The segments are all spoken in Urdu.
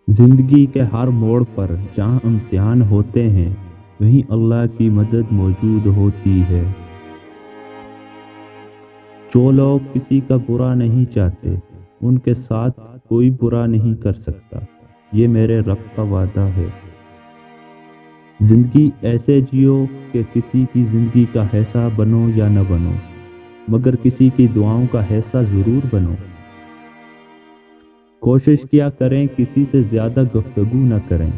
زندگی کے ہر موڑ پر جہاں امتحان ہوتے ہیں وہیں اللہ کی مدد موجود ہوتی ہے۔ جو لوگ کسی کا برا نہیں چاہتے ان کے ساتھ کوئی برا نہیں کر سکتا، یہ میرے رب کا وعدہ ہے۔ زندگی ایسے جیو کہ کسی کی زندگی کا حصہ بنو یا نہ بنو، مگر کسی کی دعاؤں کا حصہ ضرور بنو۔ کوشش کیا کریں کسی سے زیادہ گفتگو نہ کریں،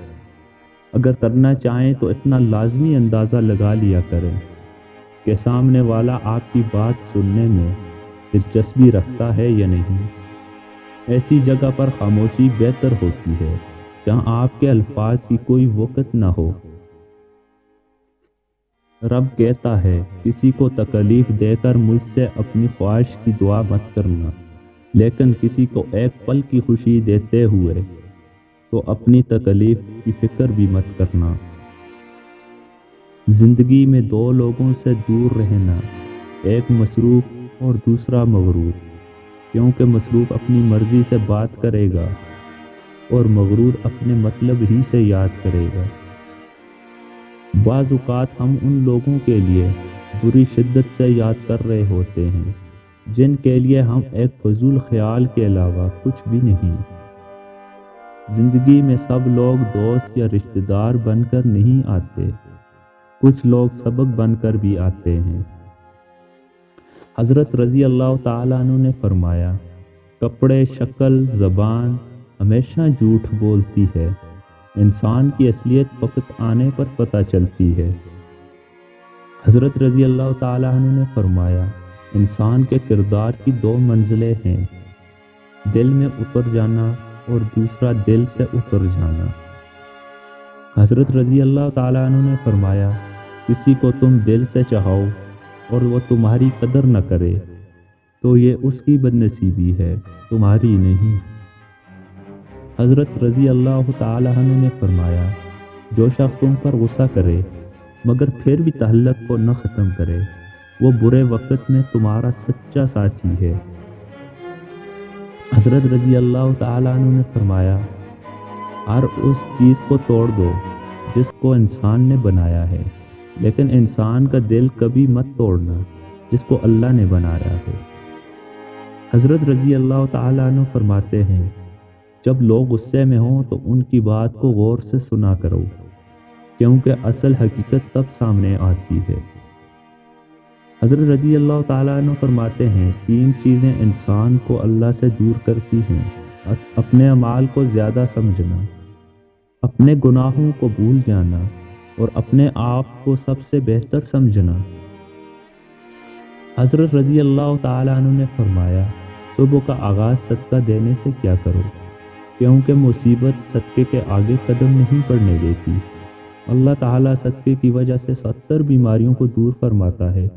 اگر کرنا چاہیں تو اتنا لازمی اندازہ لگا لیا کریں کہ سامنے والا آپ کی بات سننے میں دلچسپی رکھتا ہے یا نہیں۔ ایسی جگہ پر خاموشی بہتر ہوتی ہے جہاں آپ کے الفاظ کی کوئی وقت نہ ہو۔ رب کہتا ہے کسی کو تکلیف دے کر مجھ سے اپنی خواہش کی دعا مت کرنا، لیکن کسی کو ایک پل کی خوشی دیتے ہوئے تو اپنی تکلیف کی فکر بھی مت کرنا۔ زندگی میں دو لوگوں سے دور رہنا، ایک مصروف اور دوسرا مغرور، کیونکہ مصروف اپنی مرضی سے بات کرے گا اور مغرور اپنے مطلب ہی سے یاد کرے گا۔ بعض اوقات ہم ان لوگوں کے لیے بری شدت سے یاد کر رہے ہوتے ہیں جن کے لیے ہم ایک فضول خیال کے علاوہ کچھ بھی نہیں۔ زندگی میں سب لوگ دوست یا رشتہ دار بن کر نہیں آتے، کچھ لوگ سبق بن کر بھی آتے ہیں۔ حضرت رضی اللہ تعالیٰ عنہ نے فرمایا، کپڑے، شکل، زبان ہمیشہ جھوٹ بولتی ہے، انسان کی اصلیت وقت آنے پر پتہ چلتی ہے۔ حضرت رضی اللہ تعالیٰ عنہ نے فرمایا، انسان کے کردار کی دو منزلیں ہیں، دل میں اتر جانا اور دوسرا دل سے اتر جانا۔ حضرت رضی اللہ تعالیٰ عنہ نے فرمایا، کسی کو تم دل سے چاہو اور وہ تمہاری قدر نہ کرے تو یہ اس کی بدنصیبی ہے، تمہاری نہیں۔ حضرت رضی اللہ تعالیٰ عنہ نے فرمایا، جو شخص تم پر غصہ کرے مگر پھر بھی تعلق کو نہ ختم کرے وہ برے وقت میں تمہارا سچا ساتھی ہے۔ حضرت رضی اللہ تعالیٰ عنہ نے فرمایا، ہر اس چیز کو توڑ دو جس کو انسان نے بنایا ہے، لیکن انسان کا دل کبھی مت توڑنا جس کو اللہ نے بنایا ہے۔ حضرت رضی اللہ تعالیٰ عنہ فرماتے ہیں، جب لوگ غصے میں ہوں تو ان کی بات کو غور سے سنا کرو، کیونکہ اصل حقیقت تب سامنے آتی ہے۔ حضرت رضی اللہ تعالیٰ عنہ فرماتے ہیں، تین چیزیں انسان کو اللہ سے دور کرتی ہیں، اپنے اعمال کو زیادہ سمجھنا، اپنے گناہوں کو بھول جانا اور اپنے آپ کو سب سے بہتر سمجھنا۔ حضرت رضی اللہ تعالیٰ عنہ نے فرمایا، صبح کا آغاز صدقہ دینے سے کیا کرو، کیونکہ مصیبت صدقے کے آگے قدم نہیں پڑنے دیتی۔ اللہ تعالیٰ صدقے کی وجہ سے 70 بیماریوں کو دور فرماتا ہے۔